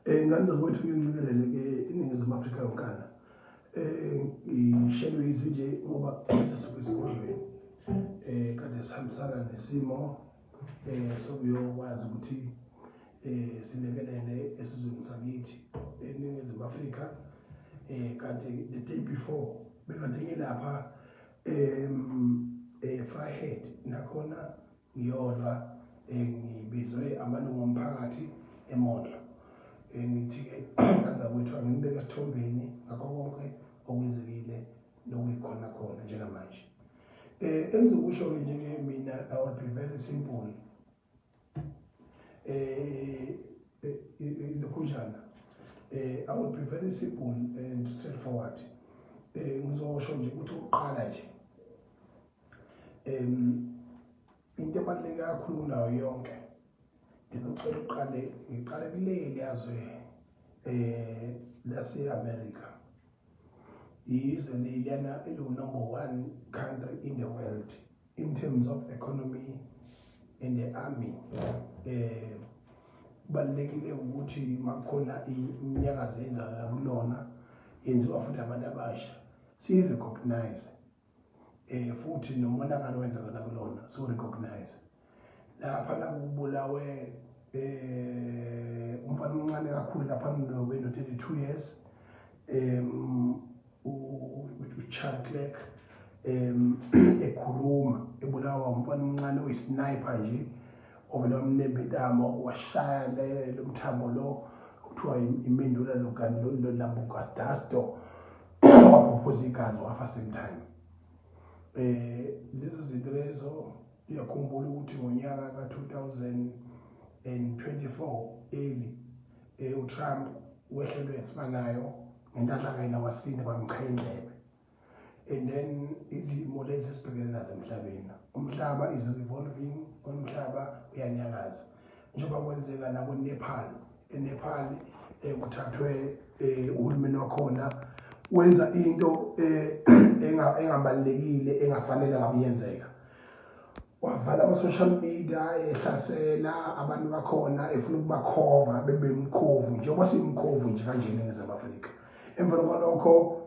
Ngani zakwethu nginikelele ke iningizimu Afrika yonkana. Ngishelwe izwi nje ngoba sisuke esikolweni. Kade sihambisana nesimo sokuyokwazi ukuthi silekelele esizweni sakithi eningizimu Afrika. Kanti the day before bekade ngilapha Vryheid nakhona ngiyolwa ngibizwe amalungu omphakathi eMondlo. Ngithi-ke kanza kwethu angibeke esithombeni ngakho konke okwenzekile nokuyikhona khona njengamanje. Engizokusho-ke nje mina I will be very simple. Lokhunjana I will be very simple and straightforward. Ngizosho nje ukuthi uqala nje into ebaluleke kakhulu kunayo yonke ngizocela ngiqale kuleli yazwe lase-America. Izwe leliyana number 1 country in the world in terms of economy and the army. Kubalulekile ukuthi makukhona iminyakazo eyenzakala kulona yenziwa futhi abantu abasha siyi-recognize futhi nomonakalo wenzakala kulona so-recognize. Lapha la kubulawe umfana omncane kakhulu lapha no-32 years uCharles Clerk ekhuluma ebulawa umfana omncane oyisniper nje ovela wamnemba intamo washaya lo mthambo lo kuthiwa imendula lo lambuka dasto waphuza igazi wafa same time. Lezo zinto lezo uyakhumbula ukuthi ngonyaka ka-2024 uTrump wehlelwe esifanayo ngenhlanhla yena wasinda bamchaya indlebe. And then izimo lezi esibhekene nazo emhlabeni, umhlaba is revolving, umhlaba uyanyakaza njengoba kwenzeka nabo Nepal. eNepal kuthathwe uhulumeni wakhona wenza into engabalekile engafanele ngabe yenzeka. Wavala ama-social media ehlasela abantu bakhona efuna ukubakhova bebemkhovu njengoba simkhovu nje kanje eNingizimu Afrika. Emva kwalokho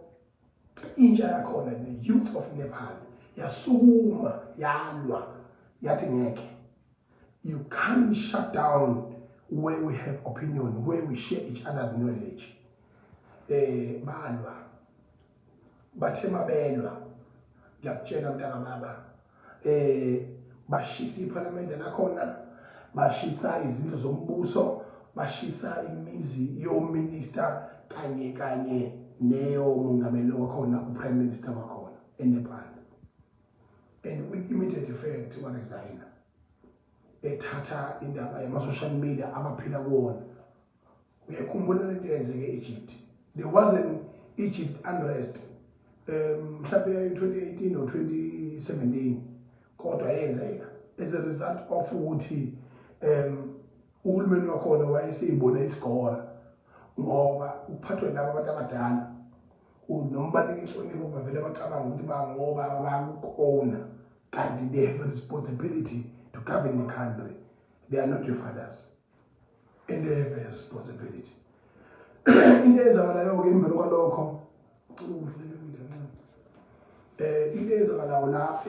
intsha yakhona the youth of Nepal yasukuma yalwa yathi ngeke. You can't shut down where we have opinion, where we share each other's knowledge. Balwa bathe mabelwa ngiyakutshela mntana baba bashisa iparliament lakhona, bashisa izindlu zombuso, bashisa imizi yominister kanye neyomongameli wakhona uprime minister wakhona eNepal. And with immediate effect waresign ethatha indaba yama-social media abaphila kuwona. Uyakhumbula lento eyenzeke e-Egypt. There was an Egypt unrest mhlawumbe 2018 or 2017 kodwa yenzeka as a result of ukuthi uhulumeni wakhona wayeseyibona isigora ngoba uphathwe laba abantu abadala noma banika inhlonipho bavele bacabanga ukuthi bangoba bayakona kanti they have a responsibility to govern the country. They are not your fathers and they have a responsibility. Into ezakalayo-ke emveni kwalokho into ezakalayo la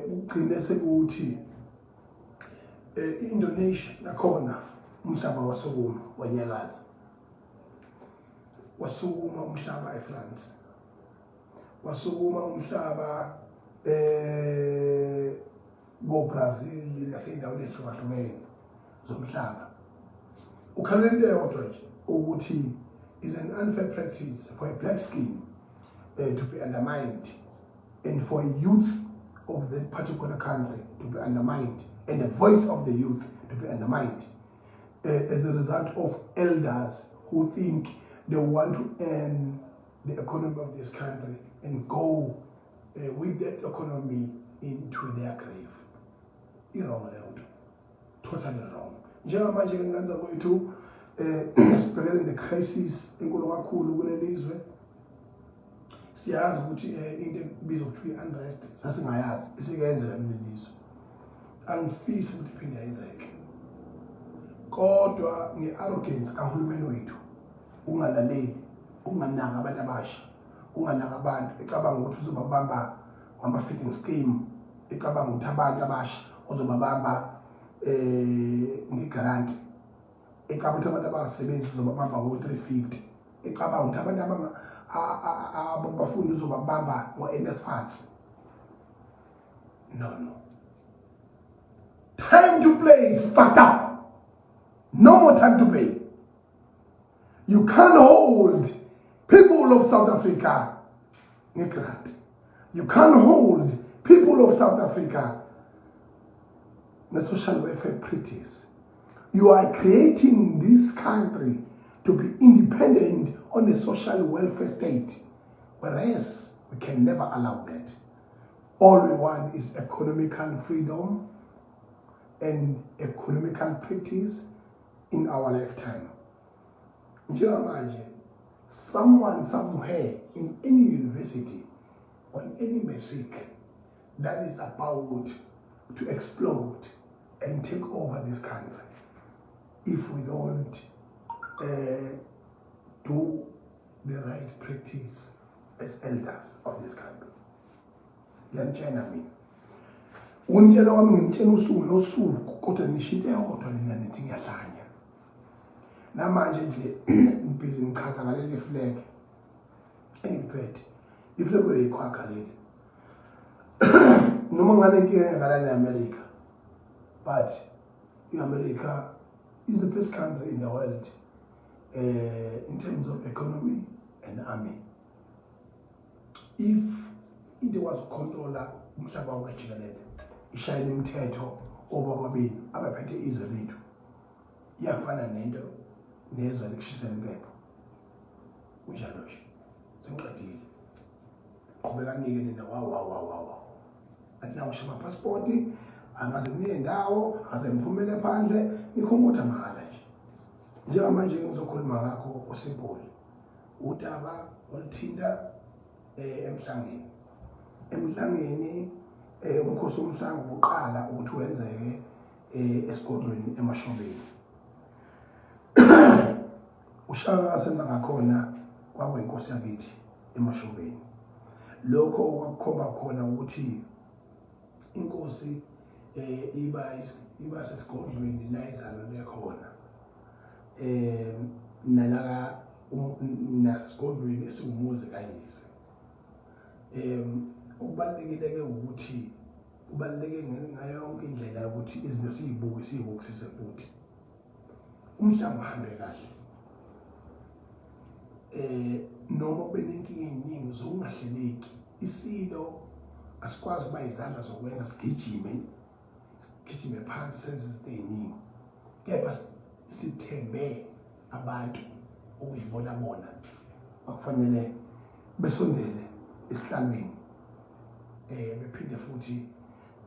ugcine sekuthi Indonesia nakhona umhlaba wasukuma wanyakaza. Wasukuma umhlaba eFrance, wasukuma umhlaba go-Brazil nasey'ndaweni ezihlukahlukene zomhlaba. Ukhalela into eyodwa nje ukuthi is an unfair practice for a black skin to be undermined and for a youth of that particular country to be undermined and the voice of the youth to be undermined as a result of elders who think they want to earn the economy of this country and go with that economy into their grave. Wrong, totally wrong. Njengamanje ngenza kwethu sibhekene ne-crisis enkulu kakhulu kuleli izwe. Siyazi ukuthi into ebizwa kuthiwa i-unrest sasingayazi isingenzeka kuleli izwe. Angifisi ukuthi iphinde yenzeke. Kodwa nge-arrogance kahulumeni wethu ungalaleli, unganaka abantu abasha, unganaka abantu ecabanga ukuthi uzobabamba ngama-feeding scheme, ecabanga ukuthi abantu abasha uzobabamba ngegrant, ecabanga ukuthi abantu abangasebenzi uzobabamba ngo-350, ecabanga ukuthi abantu abafundi uzobabamba ngo-NSFAS. No. Time to play is fucked up. No more time to play. You can't hold people of South Africa neglect. You can't hold people of South Africa the social welfare pretties. You are creating this country to be independent on the social welfare state, whereas we can never allow that. All we want is economical freedom and economical pretties in our lifetime. Njengamanje, someone somewhere in any university, on any metric that is about to explode and take over this country, if we don't do the right practice as elders of this country. Yanitshela mina. Unitshela wami ngimtshela usuku nosuku kodwa nishite yodwa nina nithi ngiyahlanya. Namanje nje ngibhizi ngichaza ngaleli flag engiphethe. Iflag leyikhwakha leli. Noma ngane inkinga ngala neAmerica. But America is the best country in the world in terms of economy and army. If it was controller umhlaba wonke jikelele, ishayela imithetho obababili abaphethe izwe lethu, iyafana nento nezwe likushisela impepho. Kunjalo nje sengiqedile qhubeka nike nina wa atinawusha amapassport, angaze niye ndawo, angaze niphumele phandle, nikhomotha mahala nje. Njengamanje ngizokhuluma ngakho uSimpoli udaba oluthinta emhlangeni umkhosi womhlanga uqala ukuthi wenzeke esigodlweni eMashobeni. Ushaka senza ngakhona kwakuyinkosi yakithi eMashobeni. Lokho kwakukhomba khona ukuthi inkosi iba sesigodlweni la izalwane khona. Nalaka nasesigodlweni esingumuzi kayise. Ukubalulekile-ke ukuthi kubaluleke ngayo yonke indlela ukuthi izinto siyibukisise futhi. Umhlaba uhambe kahle. Noma benenkinga eziningi zokungahleleki, isilo asikwazi ukuba izandla zokwenza sigijime phansi senze izinto eziningi. Kepha sithembe abantu okuyibona bona bakufanele besondele esihlalweni, bephinde futhi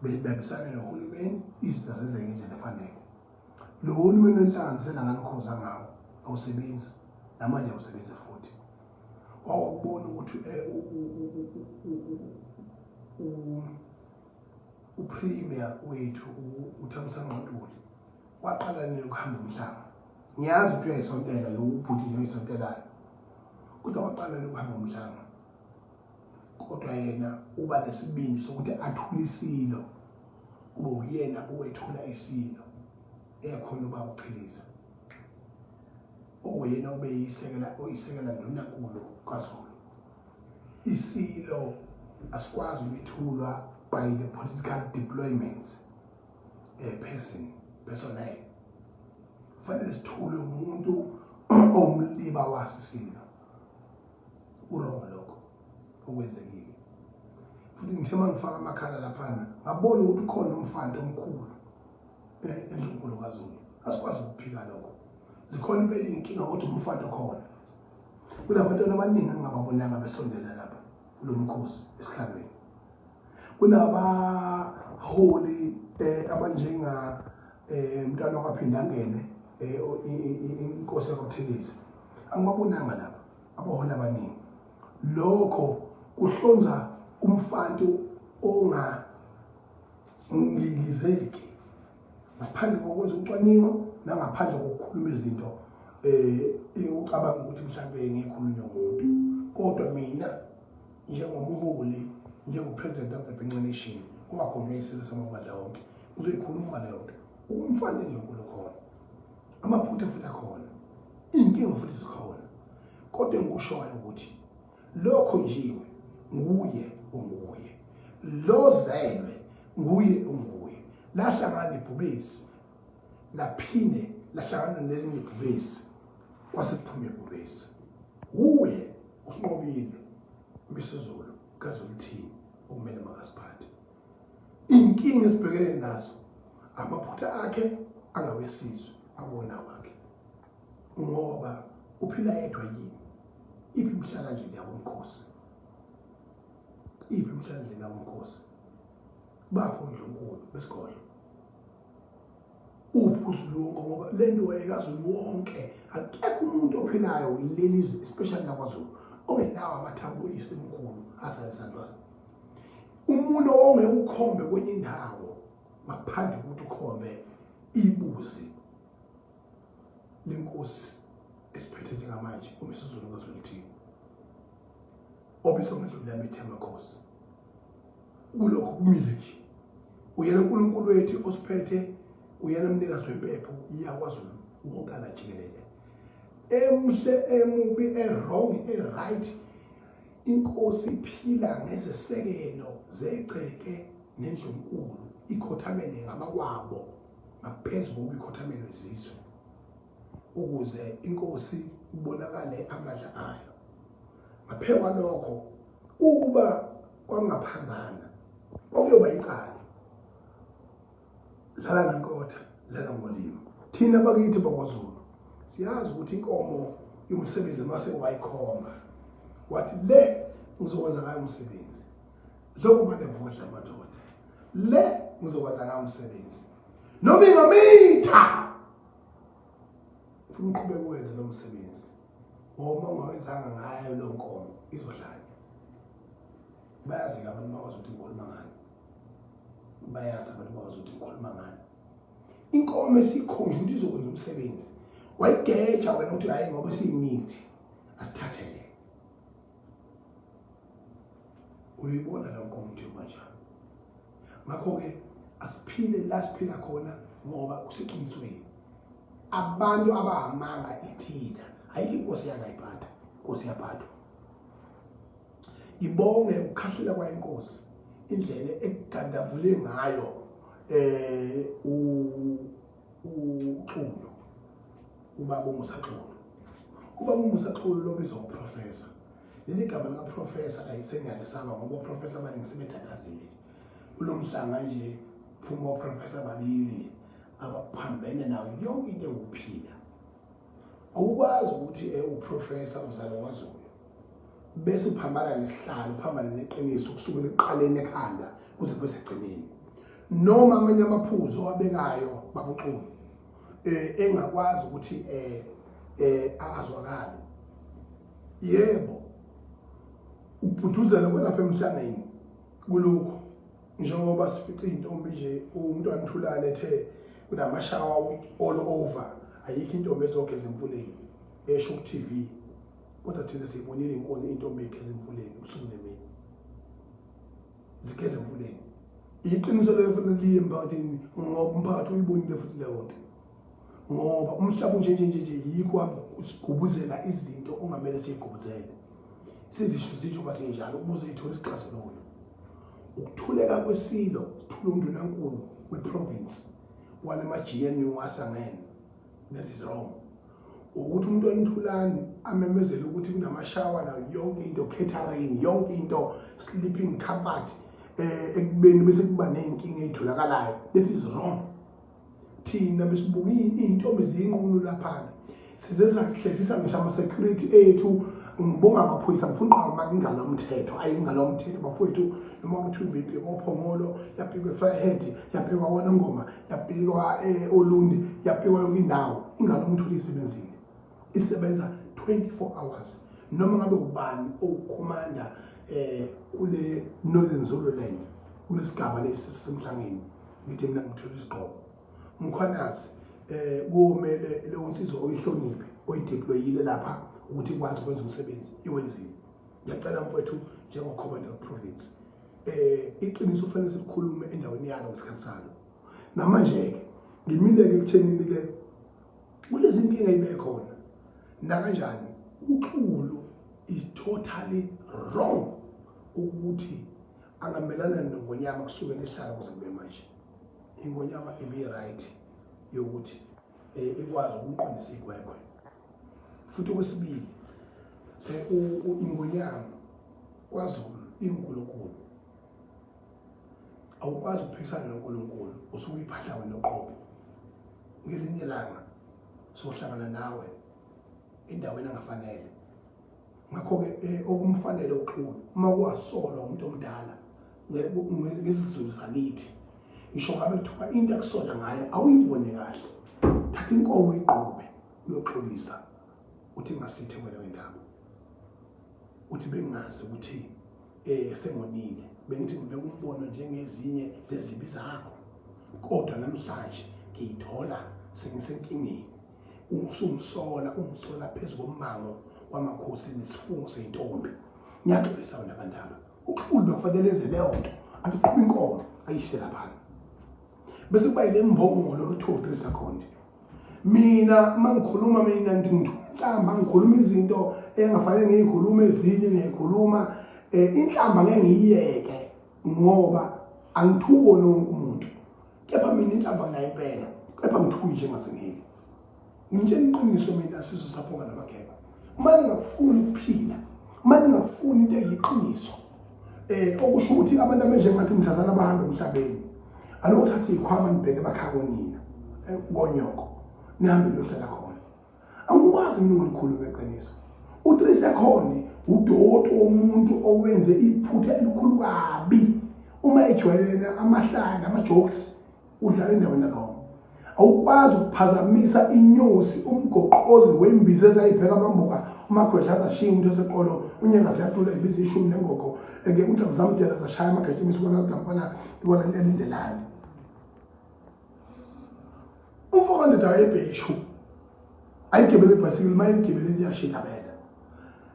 bebambisane nohulumeni izinto zenzeke ngendlela efanele. Lo hulumeni wenhlanganisela ngalikhoza ngawo awusebenzi, namanje awusebenzi futhi. Wawubona ukuthi upremier wethu uThambisani Ngqonduli waqala nini ukuhamba umhlaba. Ngiyazi ukuthi uyayisontela lo ubhuti noyisontelayo, kodwa waqala nini ukuhamba umhlaba. Kodwa yena uba nesibindi sokuthi athule isilo, kube uyena owethula isilo ekhona uba uqhiliza. Oyena oyisekela noNankulu kwaZulu. Isilo asikwazi ukuyithulwa by the political deployments personnel. Kufanele sithule umuntu omliba wasisilo. Urongo lokho okwenzekile. Futhi ngithe mangifaka amakhala laphana ngabona ukuthi ukhona umfana omkhulu eNdlunkulu kwaZulu. Asikwazi ukuphika lokho. Zikhona impela inkinga kodwa umfana khona. Kunabantu abaningi angababonanga besondela lapha kulo mkhosi esihlabeni. Kunabaholi abanjenga umntwana wakaphinda angene inkosi yakwaThekisi. Angibabonanga lapha abaholi abaningi. Lokho kuhlonza umfanto ongangilizeki ngaphandle kokwenza ucwaningo nangaphandle kokukhuluma izinto ucabanga ukuthi mhlambe ngikhulunywa umuntu kodwa mina njengomholi njengopresident of the Benqe Nation kuba khona isizwe samabandla wonke uzoyikhuluma leyo nto umfanele enkulu khona amaphutha futhi akhona inkinga futhi zikhona kodwa engushoyo ukuthi lokho njiwe nguye unguye lozelwe nguye unguye lahlangana ibhubesi laphinde lahlangana nelinye ibhubesi kwasephume ibhubesi uye usinqobile uMisuzulu kaZolithini okumele makasiphathe inkinga esibhekene nazo amaphutha akhe angawesizwe abona wakhe ngoba uphila yedwa yini iphi imhlala nje yabomkhosi iphi imhlala nje yabomkhosi bapho ndlonkulu besikole uphuzuluko ngoba lento wayekazulu wonke akekho umuntu ophilayo lelizwe especially nakwaZulu ongenawo amathambo isimkhulu asalisandwana umuntu ongekukhombe kwenye indawo ngaphandle ukuthi ukhombe ibuzi lenkosi esiphethe njengamanje uMisuzulu kaZolithini obisa ngedlula yamethema Khosi kulokho kumile nje uyena uNkulunkulu wethu osiphethe uyena umnikazi wempepho iyakwaZulu wonke alajikelele emhle emubi errong eright inkosi iphila ngezesekelo zeceke nendlonkulu ikhothamene ngamakwabo ngaphezulu kokukhothamene izizwe ukuze inkosi ibonakale amandla ayo ngaphekwa lokho ukuba kwangaphambana okuyoba icala dlala ngenkotha dlala ngolimo thina bakithi bakwaZulu siyazi ukuthi inkomo yomsebenzi mase wayikhoma wathi le ngizokwenza ngayo umsebenzi lokho manje mvodla amadoda le ngizokwenza ngayo umsebenzi noma ingamitha umqhubeko wenze lo msebenzi ngoba ungawenzanga ngayo lo nkomo izodlala bayazi abantu bakwaZulu inkoluma ngani bayazi abantu bakwaZulu inkoluma ngani inkomo esikhonje ukuthi izokwenza umsebenzi wayigeja wena uthi hayi ngoba siyimithi asithathele uyibona lo nkomo uthi kanjani ngakho ke asiphile la siphila khona ngoba kusiqinisweni abantu abahamanga ithina ayikho inkosi yakayiphatha inkosi yaphathwa ibonge ukukhahlela kwayenkosi indlela ekugandavule ngayo uXulu ubaba uMusaXulu ubaba uMusaXulu lo bizwa uprofessor leli gama lika professor ayisengalisanga ngoba uprofessor abaningi sebethathazile kulomhlanga nje phuma uprofessor babili abaphambene nayo yonke into yokuphila awukwazi ukuthi uprofessor uzalo waZulu bese uphambana nesihlalo uphambana neqiniso kusukela eqaleni ekhanda kuze kube segcineni noma amanye amaphuzu abekayo babuXulu engakwazi ukuthi azwakala yebo ubhuduzela kwelapha emhlangeni kulokho njengoba sifica intombi nje umntwana uthulane ethe kunamashawa all over ayikho intombi ezogeza emfuleni esho ku TV kodwa thina siyibonile intombi egeza emfuleni ubusuku nemini zigeza emfuleni iqiniso lelo futhi liye emphakathini ngoba umphakathi uyibonile futhi leyo nto ngoba umhlaba nje yikho usigubuzela izinto ongamele siyigubuzele sizisho basenjalo ukuze ithole isixazululo ukuthuleka kwesilo sithule undunankulu weprovince wale ma-GNU wasangene that is wrong ukuthi umuntu onithulani amemezele ukuthi kunamashawa nayo yonke into catering yonke into sleeping comfort ekubeni bese kuba nenkinga ezitholakalayo that is wrong thina besibuka intombi ziyinqunu lapha size sahlezisa ngisho ama-security ethu ngibonga amaphoyisa ngifuna uqhamuka ingalomthetho ayingalomthetho bafowethu noma ukuthi ubibheka ophongolo yabhekwa eFirehead yabhekwa wonongoma yabhekwa Olundi yabhekwa yonke indawo ingalomthetho isebenzile isebenza 24 hours noma ngabe ubani okhomanda kule Northern Zululand kulesigaba lesi sisemhlangeni ngithi mina ngithola isigqoko umkhwanazi kumele leyo nsizwa oyihloniphe oyideployile lapha ukuthi ikwazi ukwenza umsebenzi iwenzile. Ngiyacela mfowethu njengo-Commander Province iqiniso kufanele sikhulume endaweni yalo ngesikhathi salo. Namanje-ke ngimile-ke ekuthenini-ke kulezi nkinga ibe khona nakanjani uXulu is totally wrong ukuthi angamelana noNgonyama kusukela ehlala kuze kube manje. iNgonyama ibe-right yokuthi ikwazi ukuqondisa igwegwe. Futhi okwesibili iNgonyama kwaZulu iNkulunkulu awukwazi ukuphikisana noNkulunkulu usuke uyiphahlawe noqobo. Ngelinye ilanga sohlangana nawe endaweni engafanele. Ngakho-ke okumfanele uXulu uma kuwasolwa umuntu omdala ngesizulu sakithi ngisho ngabe kuthiwa into akusola ngayo awuyibone kahle, thatha inkomo iqhube uyoxolisa uthi ngasithi wena wendaba uthi bengazi ukuthi sengonile, bengithi ngibekumbona njengezinye zezibi zakho, kodwa namhlanje ngiyithola sengisenkingeni. Ungisola phezu kommango wamakhosi nesifungo sentombi. Ngiyaxolisa wena kandaba uXulu bekufanele enze leyo nto, aqhube inkomo ayishe lapha. Bese kuba ile mbongolo lo-2 seconds. Mina mangikhuluma ngithi inhlamba ngikhuluma izinto engafanele ngiyikhuluma ezinye ngiyikhuluma inhlamba ngeke ngiyiyeke ngoba angithuko nomuntu. Kepha mina inhlamba ngiyayipela, kepha ngithuki nje ngasengeke. Ngitshela iqiniso mina sizwe saphonga namageba. Manje ngafuna ukuphila, manje ngafuna into eyiqiniso. Okusho ukuthi abantu abenje ngathi mhlazana bahamba emhlabeni. Alo uthatha ikhwama nibheke bakhakonina ngonyoko nihambe lohlala khona. Angikwazi mina ngilikhuluma eqiniso. U3 seconds udoto womuntu owenze iphutha elikhulu kabi. Uma ejwayelene amahlanga ama-jokes udlala endaweni nalo. Awukwazi ukuphazamisa inyosi umgoqozi wembiza ezayibheka amambuka uMagwedla azashiya umuntu oseqolo unyaka siyatula ibiza 10 nengogo ngeke zamdela zashaya amagatsha emisukwana kampana ikona elindelana. Umfowabo ndoda ebheshu ayigibele ibhasikili mayigibele liyashilabela.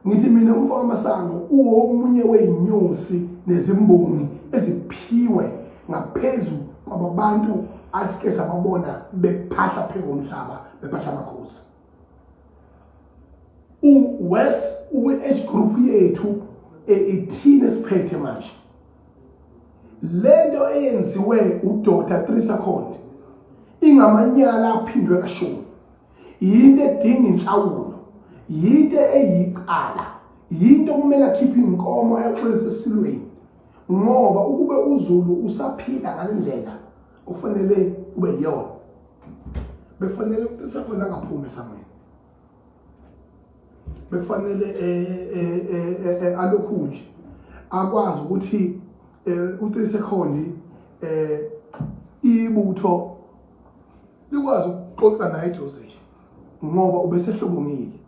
Ngithi mina umfowabo amasango uomunye weinyosi nezimbongi eziphiwe ngaphezulu kwabantu asike sababona bephahla pheko umhlaba bephahla amakhosi. Uwes age group yethu ithine siphethe manje. Lento eyenziwe uDr 3 seconds ingamanyala aphindwe kashoni. Yinto edinga inhlawulo, yinto eyicala, yinto kumele akhiphe inkomo yaxolisa esilweni ngoba ukube uZulu usaphila ngalendlela ufanele ube yona. Bekufanele ukuthi sakhona ngaphuma esameni. Bekufanele alokhu nje akwazi ukuthi u3 seconds ibutho likwazi ukuxoxa naye Joseph ngoba ubesehlobongile.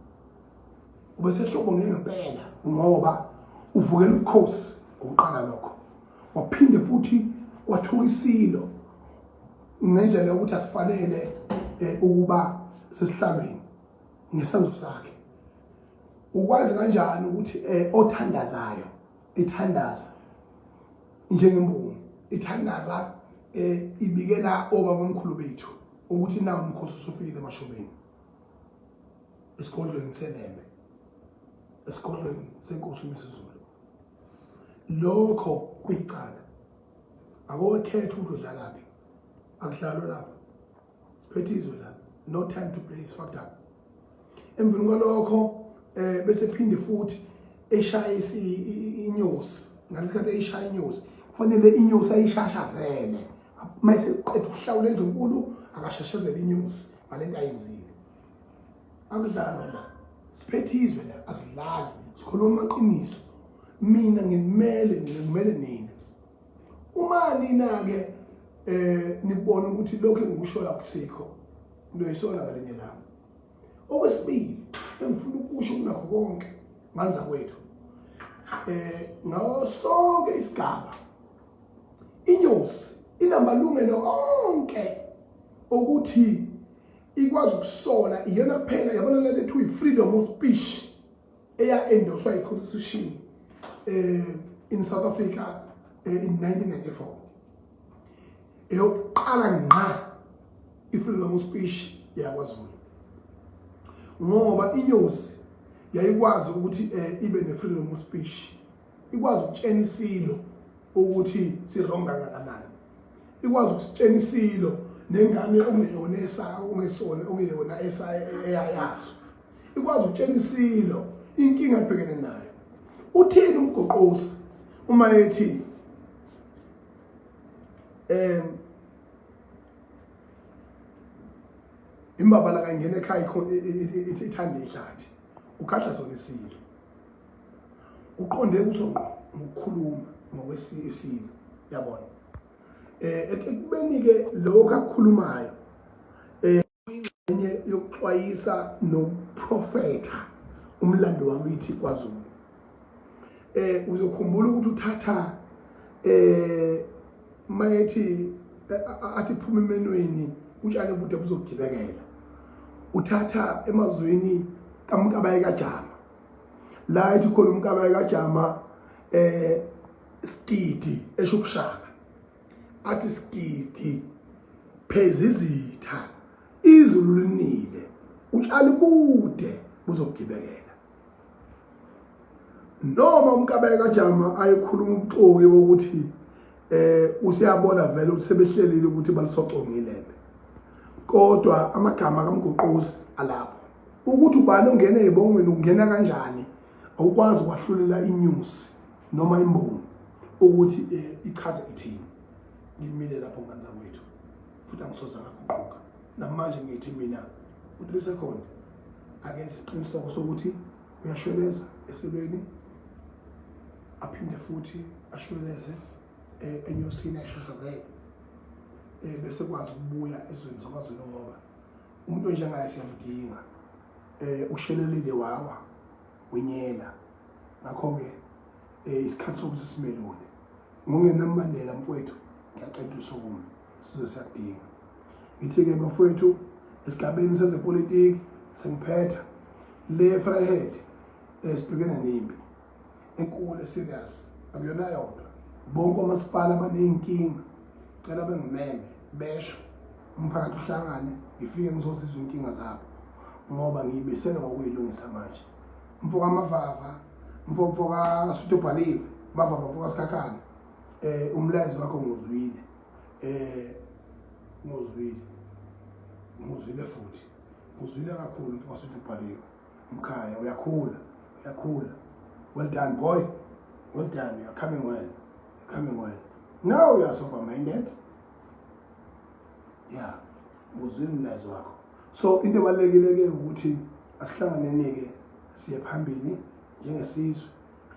Ubesehlobongile ngempela ngoba uvukela ubukhosi ukuqala lokho. Waphinde futhi wathuka isilo ngendlela ukuthi asifanele ukuba sesihlalweni ngesandla sakhe. Ukwazi kanjani ukuthi othandazayo ithandaza njengembongi, ithandaza ibikela obaba omkhulu bethu ukuthi nawo umkhosi usufikile emashobeni. Esikolweni seNdebe, esikolweni senkosi uMisuzulu. Lokho kuyicala. Akukhetha ukuthi udlalaphi. Akudlalwa lapho. Siphethizwe la. No time to play is fucked up. Emveni kwalokho bese phinde futhi eshaya inyosi. Ngalesikhathi eshaya inyosi, kufanele inyosi ayishashazele. Mayise qedwe ukuhlawula endlunkulu akashashazele inyosi ngalento ayizile. Akudlalwa la. Siphethizwe la, asidlali. Sikhuluma amaqiniso. Mina ngimele nina. Uma nina-ke nibona ukuthi lokho engikushoyo akusikho niyoyisola ngalinye lami. Okwesibili engifuna ukusho kunakho konke manza kwethu ngawo sonke isigaba inyosi inamalungelo onke ukuthi ikwazi ukusola iyona kuphela yabona lento ethiwa freedom of speech eya endorswa i-constitution in South Africa in 1994. Eyokuqala ngqa i-freedom of speech yakwaZulu, ngoba inyosi yayikwazi ukuthi ibe ne-freedom of speech, ikwazi ukutshena isilo ukuthi sironga kangakanani, ikwazi ukutshena isilo nengane ongeyona ongeyona eyayaso, ikwazi ukutshena isilo inkinga ebhekene nayo. Uthini umgoqosi uma ethi imbabala kangena ekhaya ithanda ihlathi ukhahla sona isilo, uqonde kusonqo ngokukhuluma ngokwesilo, yabona ekubeni ke lokho akukhulumayo ingxenye yokuxwayisa noprofeta umlando wakithi kwaZulu. Uzokhumbula ukuthi uthatha mayethi athi phuma emenweni utshale bude buzogibekela, uthatha emazweni kaMkabayi kaJama la ethi khona uMkabayi kaJama skidi eshukushaka athi skidi pheza izitha izulu linile utshale bude buzogibekela. Noma uMkabayi kaJama ayekhuluma ubuxoki bokuthi usiyabona vele ukuthi sebehlelile ukuthi balisocongile, kodwa amagama kaMgoqosi alapho ukuthi ubani ongena ezibongweni ungena kanjani, awukwazi ukwahlulela inyosi noma imbongi ukuthi ichaze ithini. Ngimile lapho ngani zakwethu futhi angisoza ngaguquka namanje ngithi mina uthi second akenze isiqiniseko sokuthi uyashweleza esilweni, aphinde futhi ashweleze enyosini ayishashazele bese kwazi ukubuya ezweni zakwaZulu, ngoba umuntu onjengaye siyamdinga. Ushelelile wawa unyela, ngakho-ke isikhathi sokuthi simelule ngokungenambandela mfowethu, ngiyacela usukuma size siyakudinga. Ngithi-ke bafowethu esigabeni sezepolitiki sengiphetha le Vryheid sibhekene nempi enkulu serious, akuyona yodwa. Bonke omasipala abaney'nkinga cela bengimeme besho umphakathi uhlangane ngifike ngizozizwa inkinga zabo, ngoba ngiyibisele ngokuyilungisa manje. Mfoka Mavava, mfoka Sutubhaliwe, Mavava mfoka Sikhakhane, umlayezo wakho nguzwile, nguzwile futhi nguzwile kakhulu mfoka Sutubhaliwe. Mkhaya uyakhula, well done boy, well done, you're coming well. Now you are sober-minded. Yeah, uzwile umlayezo wakho. So into ebalulekile-ke ukuthi asihlanganeni-ke siye phambili njengesizwe,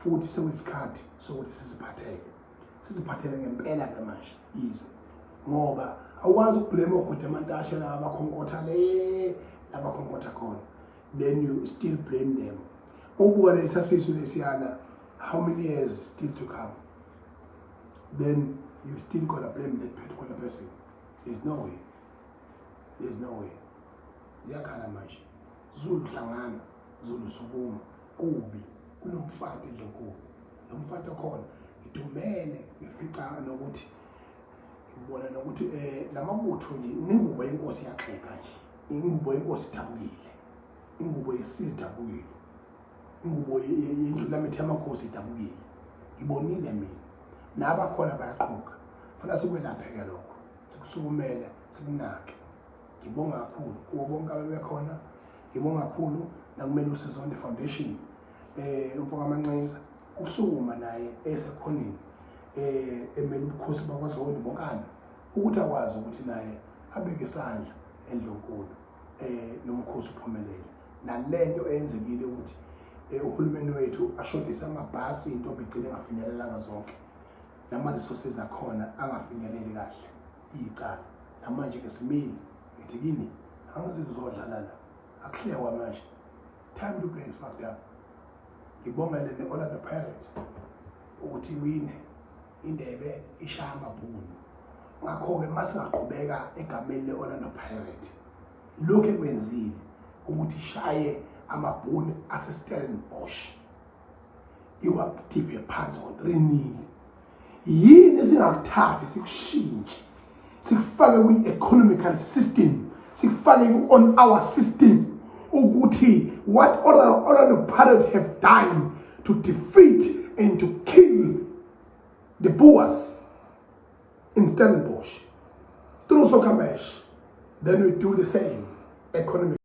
futhi sekuyisikhathi sokuthi siziphathele ngempela-ke manje izwe, ngoba awukwazi ukublame ogoda amantashe laba abakhonkotha abakhonkotha khona, then you still blame them. Ubuka lesa sisu lesiyana, how many years still to come? Then you still gonna blame that particular person. There's no way. Ziyakhala manje. Zulu hlangana, Zulu sukuma, kubi, kunomfati lokubi. Lo mfati okhona idumele ngifica nokuthi ngibona nokuthi lamabutho nje ingubo yenkosi yaxeka nje. Ingubo yenkosi idabukile. Ingubo yesidabukile. Ingubo yendlu lamithi amakhosi idabukile. Ngibonile mina. Nabakhona bayaqhuka. Funa sikwelapheke lokho. Sikusukumele, sikunake. Ngibonga kakhulu kubo bonke abebekhona. Ngibonga kakhulu nakumele uSizonke Foundation. Umfoka Mancenza usukuma naye esekhoneni emele ubukhosi bakwaZondi bonkana ukuthi akwazi ukuthi naye abeke isandla endlonkulu nomkhosi uphumelele. Nalento eyenzekile ukuthi uhulumeni wethu ashodisa amabhasi into obigcine engafinyelelanga zonke. Nama-resources akhona angafinyeleli kahle iy'cala. Namanje-ke simile ngithi kini angizithi uzodlala la, akuhlekwa manje, time to play is fucked up. Ngibonga ne-Orlando Pirates ukuthi iwine indebe ishaya amabhunu. Ngakho-ke masingaqhubeka egameni le-Orlando Pirates lokhu ekwenzile ukuthi ishaye amabhunu aseStellenbosch iwakhiphe phansi ngo-3-0. Yini singakuthathi sikushintshe sikufake kwi-economical system, sikufake on our system, ukuthi what Orlando Pirates have done to defeat and to kill the Boers in Stellenbosch through soccer match, then we do the same economic.